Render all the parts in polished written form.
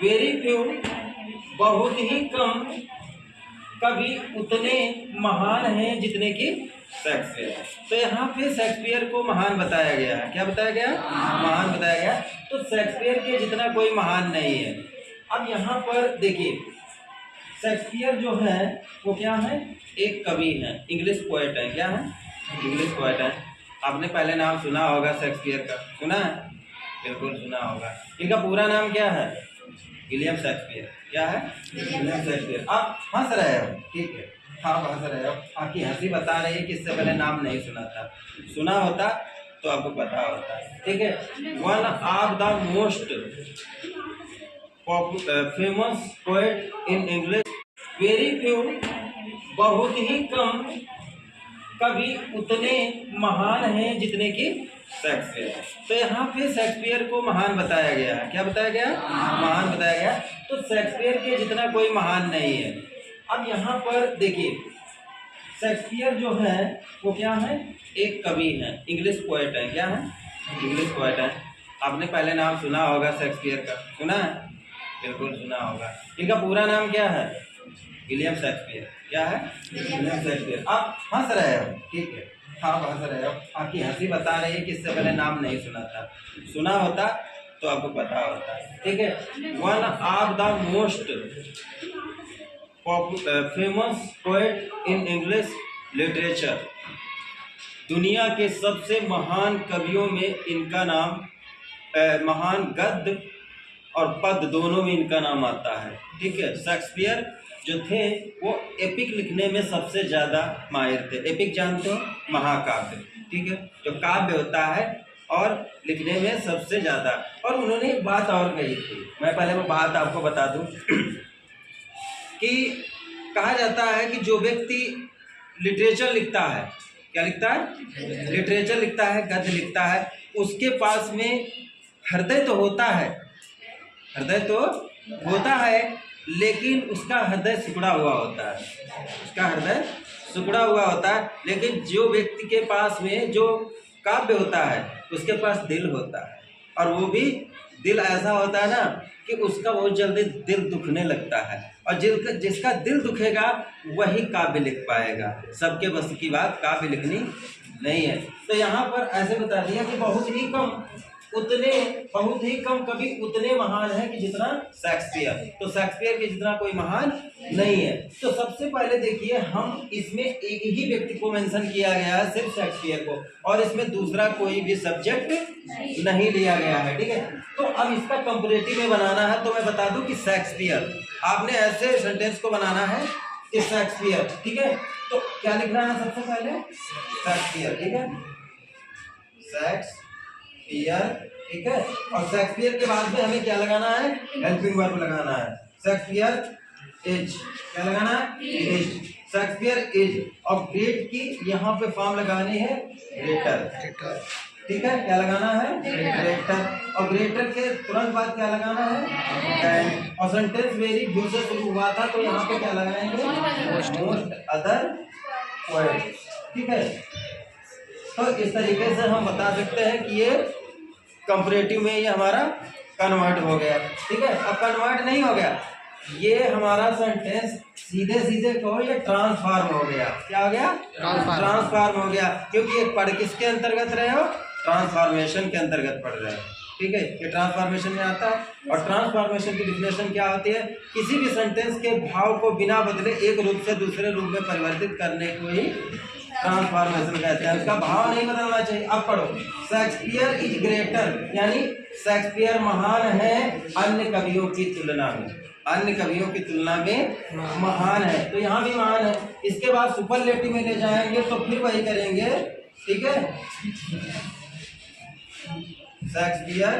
Very few बहुत ही कम, कभी उतने महान हैं जितने कि शेक्सपियर। तो यहाँ पे शेक्सपियर को महान बताया गया है। क्या बताया गया? महान बताया गया। तो शेक्सपियर के जितना कोई महान नहीं है। अब यहाँ पर देखिए, शेक्सपियर जो है वो क्या है? एक कवि है, इंग्लिश पोएट है। क्या है? इंग्लिश पोएट है। आपने पहले नाम सुना होगा शेक्सपियर का, सुना है? बिल्कुल सुना होगा। इनका पूरा नाम क्या है? William Shakespeare. क्या है? William Shakespeare. आप हंस रहे हो, ठीक है, आप हंस रहे हो, आपकी हंसी बता रही है कि इससे पहले नाम नहीं सुना था। सुना होता तो आपको पता होता, ठीक है। One of the most famous poet in English. Very few बहुत ही कम, कभी उतने महान हैं जितने कि शेक्सपियर। तो यहाँ पे शेक्सपियर को महान बताया गया है। क्या बताया गया? महान बताया गया। तो शेक्सपियर के जितना कोई महान नहीं है। अब यहाँ पर देखिए, शेक्सपियर जो है वो क्या है? एक कवि है, इंग्लिश पोएट है। क्या है? इंग्लिश पोएट है। आपने पहले नाम सुना होगा शेक्सपियर का, सुना है? बिल्कुल सुना होगा। इनका पूरा नाम क्या है? William Shakespeare. क्या है? William Shakespeare. आप हंस रहे हो, ठीक है, आप हंस रहे हो, आपकी हंसी बता रही है कि इससे पहले नाम नहीं सुना था। सुना होता तो आपको पता होता, ठीक है। One of the most famous poet in English literature. दुनिया के सबसे महान कवियों में इनका नाम, महान गद्य और पद दोनों में इनका नाम आता है, ठीक है। शेक्सपियर जो थे वो एपिक लिखने में सबसे ज़्यादा माहिर थे। एपिक जानते हो? महाकाव्य, ठीक है, जो काव्य होता है और लिखने में सबसे ज़्यादा। और उन्होंने एक बात और कही थी, मैं पहले वो बात आपको बता दूं कि कहा जाता है कि जो व्यक्ति लिटरेचर लिखता है, क्या लिखता है? लिटरेचर लिखता है, गद्य लिखता है, उसके पास में हृदय तो होता है, हृदय तो होता है, लेकिन उसका हृदय सिकुड़ा हुआ होता है, उसका हृदय सिकुड़ा हुआ होता है। लेकिन जो व्यक्ति के पास में जो काव्य होता है उसके पास दिल होता है, और वो भी दिल ऐसा होता है ना कि उसका बहुत जल्दी दिल दुखने लगता है, और जिसका दिल दुखेगा वही काव्य लिख पाएगा। सबके बस की बात काव्य लिखनी नहीं है। तो यहाँ पर ऐसे बता दिया कि बहुत ही कम कवि उतने महान है कि जितना शेक्सपियर। तो शेक्सपियर के जितना कोई महान नहीं है। तो सबसे पहले देखिए, हम इसमें एक ही व्यक्ति को मेंशन किया गया है, सिर्फ शेक्सपियर को, और इसमें दूसरा कोई भी सब्जेक्ट नहीं लिया गया है, ठीक है। तो अब इसका कंपैरेटिव में बनाना है, तो मैं बता दूं कि शेक्सपियर, आपने ऐसे सेंटेंस को बनाना है कि शेक्सपियर, ठीक है। तो क्या लिखना है सबसे पहले? शेक्सपियर, ठीक है, शेक्सपियर, ठीक है। और शेक्सपियर के बाद में हमें क्या लगाना है? हेल्पिंग वर्ब लगाना है। शेक्सपियर इज, क्या लगाना है? इज। शेक्सपियर इज, और ग्रेट की यहाँ पे फॉर्म लगानी है ग्रेटर, ठीक है। क्या लगाना है? ग्रेटर। और ग्रेटर के तुरंत बाद क्या लगाना है? एंड। और सेंटेंस वेरी फ्यू से शुरू हुआ था, तो यहाँ पे क्या लगाएंगे? मोस्ट अदर पोएट्स, ठीक है। तो इस तरीके से हम बता सकते हैं कि ये कंपैरेटिव में ये हमारा कन्वर्ट हो गया, ठीक है। अब कन्वर्ट नहीं हो गया, ये हमारा सेंटेंस सीधे कहो ये ट्रांसफॉर्म हो गया। क्या हो गया? ट्रांसफॉर्म हो गया, क्योंकि ये पढ़ किसके अंतर्गत रहे हो? ट्रांसफॉर्मेशन के अंतर्गत पढ़ रहे हो, ठीक है। ये ट्रांसफॉर्मेशन में आता है। और ट्रांसफॉर्मेशन की डिफिनेशन क्या होती है? किसी भी सेंटेंस के भाव को बिना बदले एक रूप से दूसरे रूप में परिवर्तित करने को ही ट्रांसफॉर्मेशन कहते हैं। उसका भाव नहीं बदलना चाहिए। अब पढ़ो, शेक्सपियर इज ग्रेटर, यानी शेक्सपियर महान है अन्य कवियों की तुलना में, अन्य कवियों की तुलना में महान है। तो यहाँ भी महान है। इसके बाद सुपरलेटिव में ले जाएंगे तो फिर वही करेंगे, ठीक है। शेक्सपियर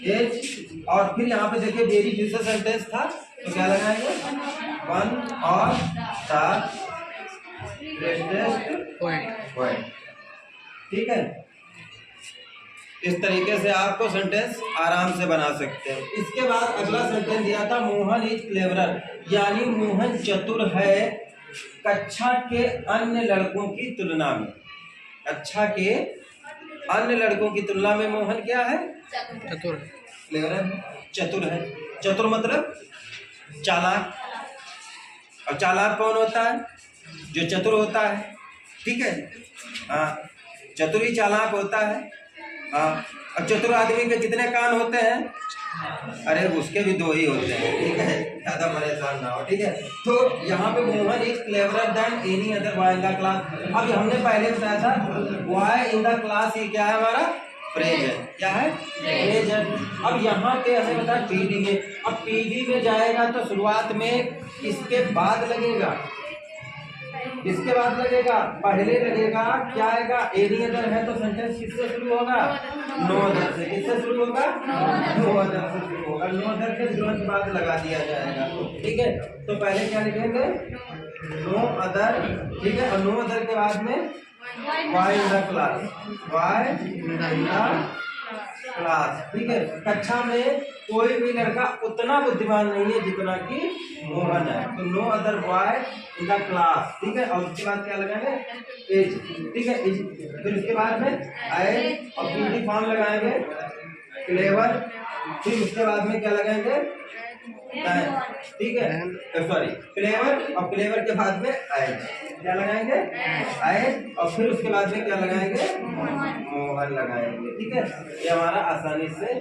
इज, और फिर यहाँ पे देखिए वेरी फ्यू सेंटेंस था, तो क्या लगाएंगे? वन और द ग्रेटेस्ट पोएट, ठीक है। इस तरीके से आपको सेंटेंस आराम से बना सकते हैं। इसके बाद अगला सेंटेंस दिया था मोहन इज क्लेवरर, यानी मोहन चतुर है कक्षा के अन्य लड़कों की तुलना में। कक्षा के अन्य लड़कों की तुलना में मोहन क्या है? चतुर, क्लेवरर, चतुर है। चतुर मतलब चालाक, और चालाक कौन होता है? जो चतुर होता है, ठीक है। हाँ, चतुर ही चालाक होता है। हाँ, और चतुर आदमी के कितने कान होते हैं? अरे उसके भी 2 ही होते हैं, ठीक है, ज़्यादा परेशान ना हो, ठीक है। तो यहाँ पे Mohan is cleverer than any other boy in the class. अब हमने पहले बताया था बॉय इन द क्लास, ये क्या है हमारा? फ्रेज है। क्या है? फ्रेज है। अब यहाँ पे हमें बता पीडी में, अब पीडी में जाएगा तो शुरुआत में इसके बाद लगेगा, इसके बाद लगेगा, पहले लगेगा क्या आएगा? एनी अदर है तो सेंटेंस किससे शुरू होगा? नो अदर से। किससे शुरू होगा? नो अदर से शुरू होगा। नो अदर के तुरंत बाद लगा दिया जाएगा, ठीक है। तो पहले क्या लिखेंगे? नो अदर, ठीक है। और नो अदर के बाद में why in the class, why in the class, ठीक है। कक्षा में कोई भी लड़का उतना बुद्धिमान नहीं है जितना कि मोहन है। तो no other boy in the class, ठीक है। और उसके बाद क्या लगाएंगे? एज, ठीक है, एज। फिर उसके बाद में एज और पीडी फॉर्म लगाएंगे, क्लेवर। फिर उसके बाद में क्या लगाएंगे? ठीक है, सॉरी, क्लेवर, और क्लेवर के बाद में एज, क्या लगाएंगे? एज। और फिर उसके बाद में क्या लगाएंगे? मोहन लगाएंगे, ठीक है। ये हमारा आसानी से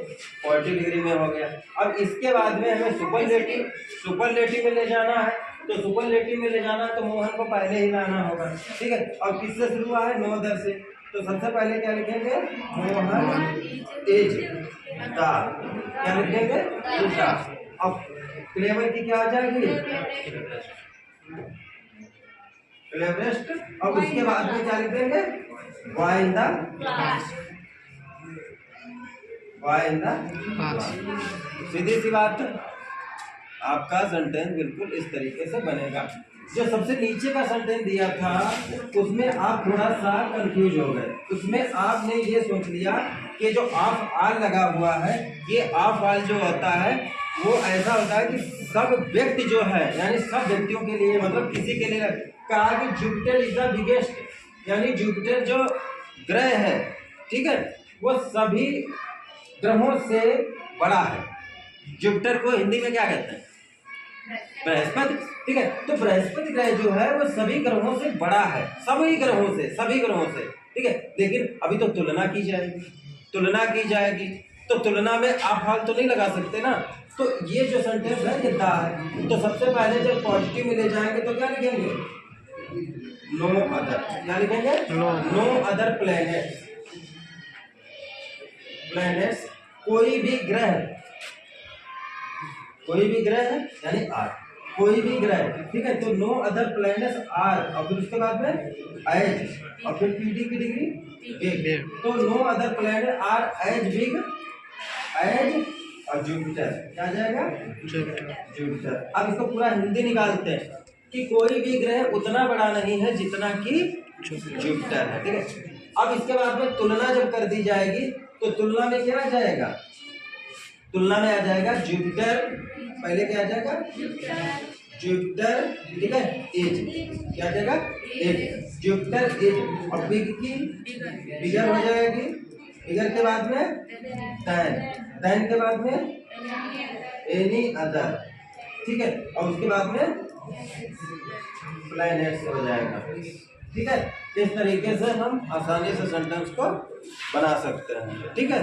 40 डिग्री में हो गया। अब इसके बाद में हमें सुपरलेटिव में ले जाना है। तो सुपरलेटिव में ले जाना है तो मोहन को पहले ही लाना होगा, ठीक है। और किससे शुरू हुआ है? नो अदर से। तो सबसे पहले क्या लिखेंगे? मोहन इज द, क्या लिखेंगे? Is the. अब क्लेवर की क्या आ जाएगी? क्लेवरेस्ट। और उसके बाद में क्या लिख देंगे? Why in the class, why in the class. सीधी सी बात, आपका सेंटेंस बिल्कुल इस तरीके से बनेगा। जो सबसे नीचे का सेंटेंस दिया था उसमें आप थोड़ा सा कंफ्यूज हो गए। उसमें आपने ये सोच लिया कि जो ऑफ आल लगा हुआ है, ये ऑफ आल जो होता है वो ऐसा होता है कि सब व्यक्ति जो है, यानी सब व्यक्तियों के लिए, मतलब किसी के लिए कहा कि जुपिटर इज द बिगेस्ट, यानी जुपिटर जो ग्रह है, ठीक है, वो सभी ग्रहों से बड़ा है। जुपिटर को हिंदी में क्या कहते हैं? बृहस्पति, ठीक है। तो बृहस्पति ग्रह जो है वो सभी ग्रहों से बड़ा है, सभी ग्रहों से, ठीक है। लेकिन अभी तो तुलना की जाएगी, तो तुलना में आप हाल तो नहीं लगा सकते ना। तो ये जो सेंटेंस है ये दा है। तो सबसे पहले जब पॉजिटिव में ले जाएंगे तो क्या लिखेंगे? No other. क्या लिखेंगे? नो अदर प्लैनेट्स, कोई भी ग्रह यानी आर, कोई भी ग्रह, ठीक है। तो नो अदर प्लैनेट्स आर, और फिर उसके बाद में एज, और फिर पीडी की डिग्री बिग। तो no other planet are as big as और जुपिटर। क्या आ जाएगा? जुपिटर। अब इसको पूरा हिंदी निकालते हैं कि कोई भी ग्रह उतना बड़ा नहीं है जितना कि जुपिटर है, ठीक है। अब इसके बाद में तुलना जब कर दी जाएगी तो तुलना में क्या आ जाएगा? तुलना में आ जाएगा जुपिटर, पहले क्या आ जाएगा? जुपिटर, ठीक है, एज, क्या आ जाएगा? एज, जुपिटर एज, और बिग की बिगर हो जाएगी, बिगर के बाद में देन के बाद में एनी अदर, ठीक है, और उसके बाद में प्लैनेट्स हो जाएगा, ठीक है। इस तरीके से हम आसानी से सेंटेंस को बना सकते हैं, ठीक है।